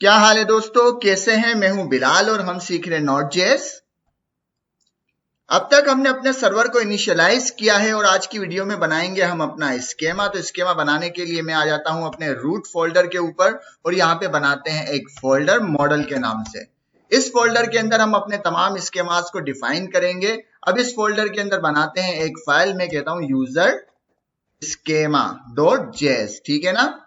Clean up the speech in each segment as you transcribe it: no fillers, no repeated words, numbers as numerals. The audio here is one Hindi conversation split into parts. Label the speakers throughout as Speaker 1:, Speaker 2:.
Speaker 1: क्या हाल है दोस्तों, कैसे हैं? मैं हूं बिलाल और हम सीख रहे Node.js। अब तक हमने अपने सर्वर को इनिशियलाइज किया है और आज की वीडियो में बनाएंगे हम अपना स्केमा। तो स्केमा बनाने के लिए मैं आ जाता हूं अपने रूट फोल्डर के ऊपर और यहाँ पे बनाते हैं एक फोल्डर मॉडल के नाम से। इस फोल्डर के अंदर हम अपने तमाम स्केमास को डिफाइन करेंगे। अब इस फोल्डर के अंदर बनाते हैं एक फाइल, मैं कहता हूं यूजर schema.js, ठीक है ना।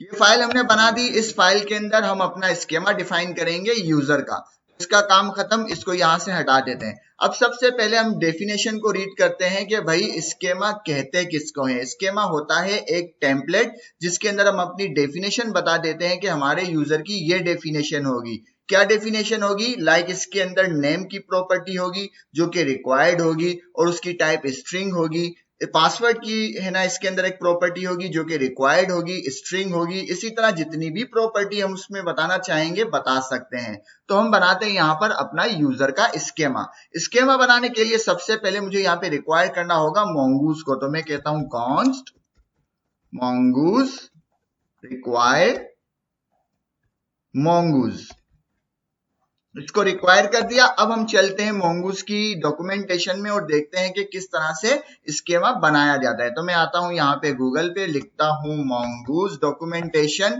Speaker 1: ये फाइल हमने बना दी। इस फाइल के अंदर हम अपना स्केमा डिफाइन करेंगे यूजर का। इसका काम खत्म, इसको यहां से हटा देते हैं। अब सबसे पहले हम डेफिनेशन को रीड करते हैं कि भाई स्केमा कहते किसको है। स्केमा होता है एक टेम्पलेट जिसके अंदर हम अपनी डेफिनेशन बता देते हैं कि हमारे यूजर की ये डेफिनेशन होगी। क्या डेफिनेशन होगी? लाइक इसके अंदर नेम की प्रॉपर्टी होगी जो कि रिक्वायर्ड होगी और उसकी टाइप स्ट्रिंग होगी। पासवर्ड की है ना, इसके अंदर एक प्रॉपर्टी होगी जो कि रिक्वायर्ड होगी, स्ट्रिंग होगी। इसी तरह जितनी भी प्रॉपर्टी हम उसमें बताना चाहेंगे बता सकते हैं। तो हम बनाते हैं यहाँ पर अपना यूजर का स्केमा। स्केमा बनाने के लिए सबसे पहले मुझे यहाँ पे रिक्वायर करना होगा mongoose को। तो मैं कहता हूं const mongoose required mongoose, इसको रिक्वायर कर दिया। अब हम चलते हैं mongoose की डॉक्यूमेंटेशन में और देखते हैं कि किस तरह से स्केमा बनाया जाता है। तो मैं आता हूं यहाँ पे गूगल पे, लिखता हूं mongoose डॉक्यूमेंटेशन।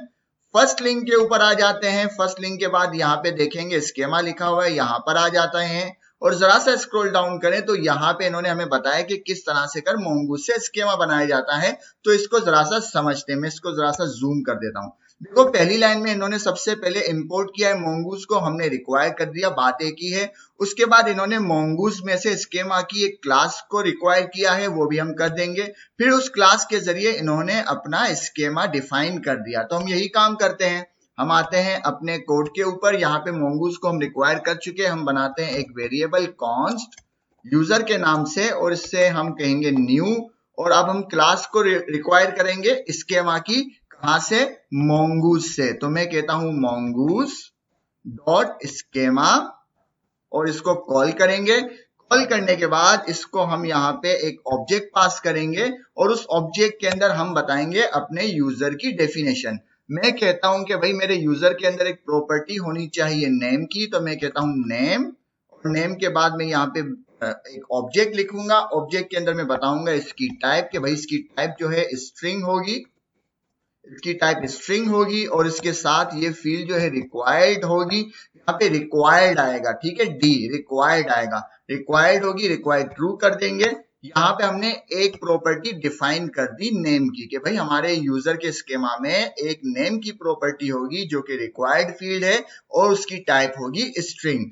Speaker 1: फर्स्ट लिंक के ऊपर आ जाते हैं। फर्स्ट लिंक के बाद यहाँ पे देखेंगे स्केमा लिखा हुआ है, यहाँ पर आ जाते हैं और जरा सा स्क्रॉल डाउन करें तो यहाँ पे इन्होंने हमें बताया कि किस तरह से कर mongoose से स्केमा बनाया जाता है। तो इसको जरा सा समझते हैं। मैं इसको जरा सा जूम कर देता हूँ। देखो पहली लाइन में इन्होंने सबसे पहले इंपोर्ट किया है mongoose को, हमने रिक्वायर कर दिया, बात एक ही है। उसके बाद इन्होंने mongoose में से स्केमा की एक क्लास को रिक्वायर किया है, वो भी हम कर देंगे। फिर उस क्लास के जरिए इन्होंने अपना स्केमा डिफाइन कर दिया। तो हम यही काम करते हैं। हम आते हैं अपने कोड के ऊपर, यहाँ पे mongoose को हम रिक्वायर कर चुके हैं। हम बनाते हैं एक वेरिएबल const यूजर के नाम से और इससे हम कहेंगे न्यू। और अब हम क्लास को रिक्वायर करेंगे स्केमा की, कहां से? mongoose से। तो मैं कहता हूं mongoose डॉट स्केमा और इसको कॉल करेंगे। कॉल करने के बाद इसको हम यहाँ पे एक ऑब्जेक्ट पास करेंगे और उस ऑब्जेक्ट के अंदर हम बताएंगे अपने यूजर की डेफिनेशन। मैं कहता हूं कि भाई मेरे यूजर के अंदर एक प्रॉपर्टी होनी चाहिए नेम की। तो मैं कहता हूं नेम और नेम के बाद मैं यहाँ पे एक ऑब्जेक्ट लिखूंगा। ऑब्जेक्ट के अंदर मैं बताऊंगा इसकी टाइप, कि भाई इसकी टाइप जो है स्ट्रिंग होगी, इसकी टाइप स्ट्रिंग होगी और इसके साथ ये फील्ड जो है रिक्वायर्ड होगी। यहाँ पे रिक्वायर्ड आएगा, ठीक है, डी रिक्वायर्ड आएगा, रिक्वायर्ड होगी, रिक्वायर्ड ट्रू कर देंगे। यहाँ पे हमने एक प्रॉपर्टी डिफाइन कर दी नेम की, कि भाई हमारे यूजर के स्केमा में एक नेम की प्रॉपर्टी होगी जो कि रिक्वायर्ड फील्ड है और उसकी टाइप होगी स्ट्रिंग,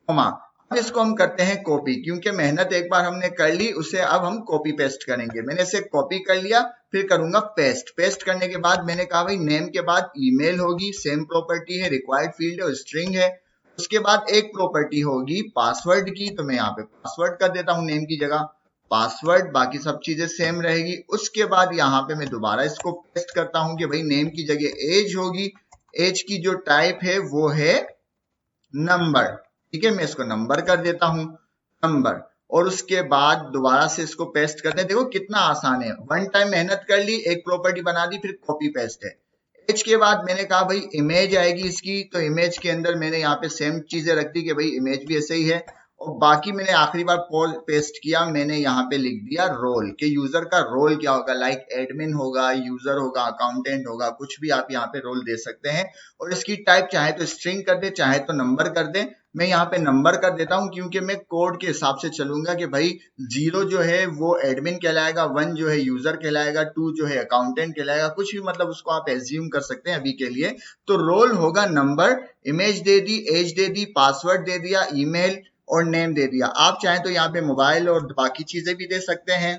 Speaker 1: कॉमा। अब इसको हम करते हैं कॉपी, क्योंकि मेहनत एक बार हमने कर ली, उसे अब हम कॉपी पेस्ट करेंगे। मैंने इसे कॉपी कर लिया, फिर करूंगा पेस्ट। पेस्ट करने के बाद मैंने कहा भाई नेम के बाद ईमेल होगी, सेम प्रॉपर्टी है, रिक्वायर्ड फील्ड है और स्ट्रिंग है। उसके बाद एक प्रॉपर्टी होगी पासवर्ड की, तो मैं यहाँ पे पासवर्ड कर देता हूँ नेम की जगह, पासवर्ड, बाकी सब चीजें सेम रहेगी। उसके बाद यहाँ पे मैं दोबारा इसको पेस्ट करता हूँ कि भाई नेम की जगह एज होगी, एज की जो टाइप है वो है नंबर, ठीक है, मैं इसको नंबर कर देता हूं, नंबर। और उसके बाद दोबारा से इसको पेस्ट करते हैं। देखो कितना आसान है, वन टाइम मेहनत कर ली, एक प्रॉपर्टी बना दी, फिर कॉपी पेस्ट है। इमेज के बाद मैंने कहा भाई इमेज आएगी इसकी, तो इमेज के अंदर मैंने यहाँ पे सेम चीजें रख दी कि भाई इमेज भी ऐसे ही है। और बाकी मैंने आखिरी बार पेस्ट किया, मैंने यहाँ पे लिख दिया रोल, के यूजर का रोल क्या होगा, लाइक एडमिन होगा, यूजर होगा, अकाउंटेंट होगा, कुछ भी आप यहाँ पे रोल दे सकते हैं। और इसकी टाइप चाहे तो स्ट्रिंग कर दे, चाहे तो नंबर कर दे। मैं यहाँ पे नंबर कर देता हूँ क्योंकि मैं कोड के हिसाब से चलूंगा कि भाई 0 जो है वो एडमिन कहलाएगा, 1 जो है यूजर कहलाएगा, 2 जो है अकाउंटेंट कहलाएगा, कुछ भी, मतलब उसको आप एज्यूम कर सकते हैं अभी के लिए। तो रोल होगा नंबर, इमेज दे दी, एज दे दी, पासवर्ड दे दिया, ईमेल और नेम दे दिया। आप चाहें तो यहाँ पे मोबाइल और बाकी चीजें भी दे सकते हैं।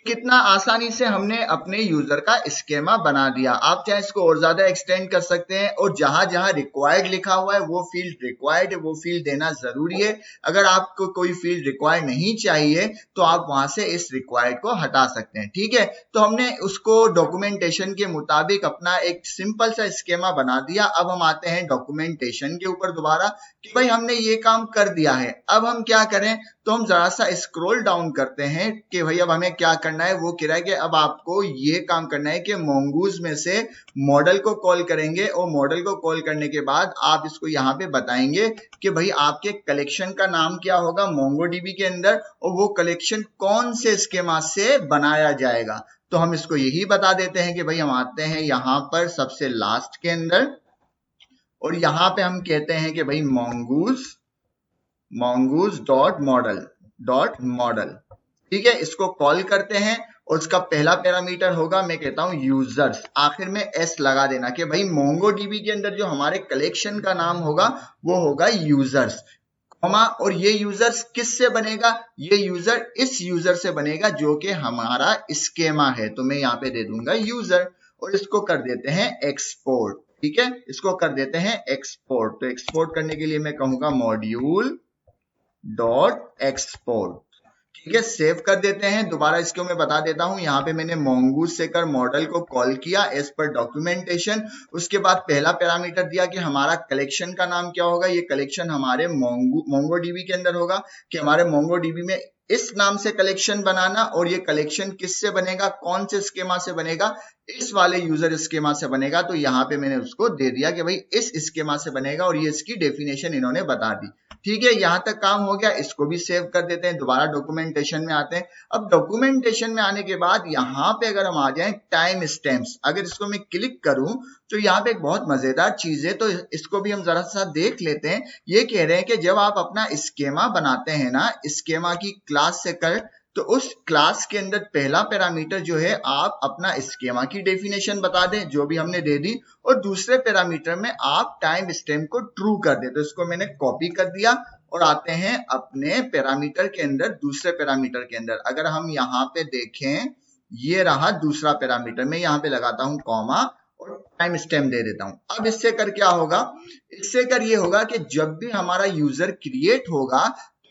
Speaker 1: कितना आसानी से हमने अपने यूजर का स्केमा बना दिया। आप चाहे इसको और ज्यादा एक्सटेंड कर सकते हैं और जहां जहां रिक्वायर्ड लिखा हुआ है वो फील्ड रिक्वायर्ड है, वो फील्ड देना जरूरी है। अगर आपको कोई फील्ड रिक्वायर्ड नहीं चाहिए तो आप वहां से इस रिक्वायर्ड को हटा सकते हैं, ठीक है। तो हमने उसको डॉक्यूमेंटेशन के मुताबिक अपना एक सिंपल सा स्केमा बना दिया। अब हम आते हैं डॉक्यूमेंटेशन के ऊपर दोबारा, कि भाई हमने ये काम कर दिया है, अब हम क्या करें? तो हम जरा सा स्क्रॉल डाउन करते हैं कि भाई अब हमें क्या करना है। वो कह रहा है कि अब आपको ये काम करना है कि मोंगूज में से मॉडल को कॉल करेंगे और मॉडल को कॉल करने के बाद आप इसको यहाँ पे बताएंगे कि भाई आपके कलेक्शन का नाम क्या होगा मोंगोडीबी के अंदर और वो कलेक्शन कौन से स्कीमा से बनाया जाएगा। तो हम इसको यही बता देते हैं कि भाई हम आते हैं यहाँ पर सबसे लास्ट के अंदर और यहाँ पे हम कहते हैं कि भाई mongoose डॉट मॉडल, ठीक है। इसको कॉल करते हैं और उसका पहला पैरामीटर होगा, मैं कहता हूं यूजर्स, आखिर में एस लगा देना कि भाई मोंगोडीबी के अंदर जो हमारे कलेक्शन का नाम होगा वो होगा यूजर्स, और ये यूजर्स किससे बनेगा, ये यूजर इस यूजर से बनेगा जो कि हमारा स्कीमा है। तो मैं यहाँ पे दे दूंगा यूजर और इसको कर देते हैं एक्सपोर्ट, ठीक है। इसको कर देते हैं एक्सपोर्ट। तो एक्सपोर्ट करने के लिए मैं कहूंगा मॉड्यूल डॉट एक्सपोर्ट, ठीक है। सेव कर देते हैं। दोबारा इसको मैं बता देता हूं, यहाँ पे मैंने mongoose से कर मॉडल को कॉल किया एज पर डॉक्यूमेंटेशन। उसके बाद पहला पैरामीटर दिया कि हमारा कलेक्शन का नाम क्या होगा। ये कलेक्शन हमारे मोंगोडीबी के अंदर होगा कि हमारे मोंगोडीबी में इस नाम से कलेक्शन बनाना और ये कलेक्शन किससे बनेगा, कौन से स्कीमा से बनेगा, इस वाले यूजर स्कीमा से बनेगा। तो यहाँ पे मैंने उसको दे दिया कि भाई इस स्कीमा से बनेगा और ये इसकी डेफिनेशन इन्होंने बता दी, ठीक है। यहां तक काम हो गया। इसको भी सेव कर देते हैं। दोबारा डॉक्यूमेंटेशन में आते हैं। अब डॉक्यूमेंटेशन में आने के बाद यहाँ पे अगर हम आ जाएं टाइम स्टैम्प्स, अगर इसको मैं क्लिक करूं तो यहाँ पे एक बहुत मजेदार चीज है, तो इसको भी हम जरा सा देख लेते हैं। ये कह रहे हैं कि जब आप अपना स्कीमा बनाते हैं ना, स्कीमा की क्लास से कर, तो उस क्लास के अंदर पहला पैरामीटर जो है आप अपना स्कीमा की डेफिनेशन बता दें जो भी हमने दे दी, और दूसरे पैरामीटर में आप टाइम स्टैम्प को ट्रू कर दें। तो इसको मैंने कॉपी कर दिया और आते हैं अपने पैरामीटर के अंदर, दूसरे पैरामीटर के अंदर। अगर हम यहाँ पे देखें, ये रहा दूसरा पैरामीटर, मैं यहाँ पे लगाता हूं कॉमा और टाइम स्टैम्प दे देता हूं। अब इससे कर क्या होगा, इससे कर ये होगा कि जब भी हमारा यूजर क्रिएट होगा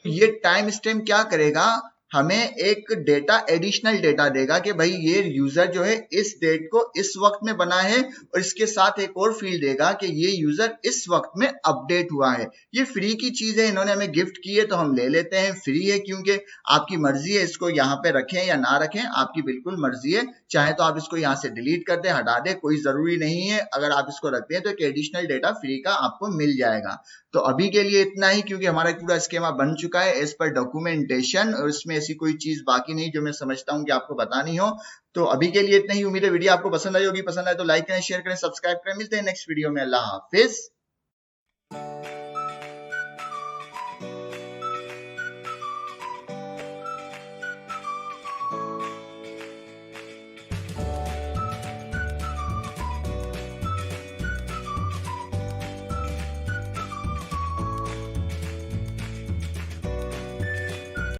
Speaker 1: तो ये टाइम स्टैम्प क्या करेगा, हमें एक डेटा, एडिशनल डेटा देगा कि भाई ये यूजर जो है इस डेट को इस वक्त में बना है, और इसके साथ एक और फील्ड देगा कि ये यूजर इस वक्त में अपडेट हुआ है। ये फ्री की चीज है, इन्होंने हमें गिफ्ट की है तो हम ले लेते हैं। फ्री है क्योंकि आपकी मर्जी है इसको यहाँ पे रखें या ना रखें, आपकी बिल्कुल मर्जी है। चाहे तो आप इसको यहाँ से डिलीट कर दे, हटा दे, कोई जरूरी नहीं है। अगर आप इसको रखते हैं तो एक एडिशनल डेटा फ्री का आपको मिल जाएगा। तो अभी के लिए इतना ही, क्योंकि हमारा पूरा स्कीमा बन चुका है एज पर डॉक्यूमेंटेशन, और इसमें ऐसी कोई चीज बाकी नहीं जो मैं समझता हूं कि आपको बतानी हो। तो अभी के लिए इतना ही। उम्मीद है वीडियो आपको पसंद आई होगी। पसंद आए तो लाइक करें, शेयर करें, सब्सक्राइब करें। मिलते हैं नेक्स्ट वीडियो में। अल्लाह हाफिज।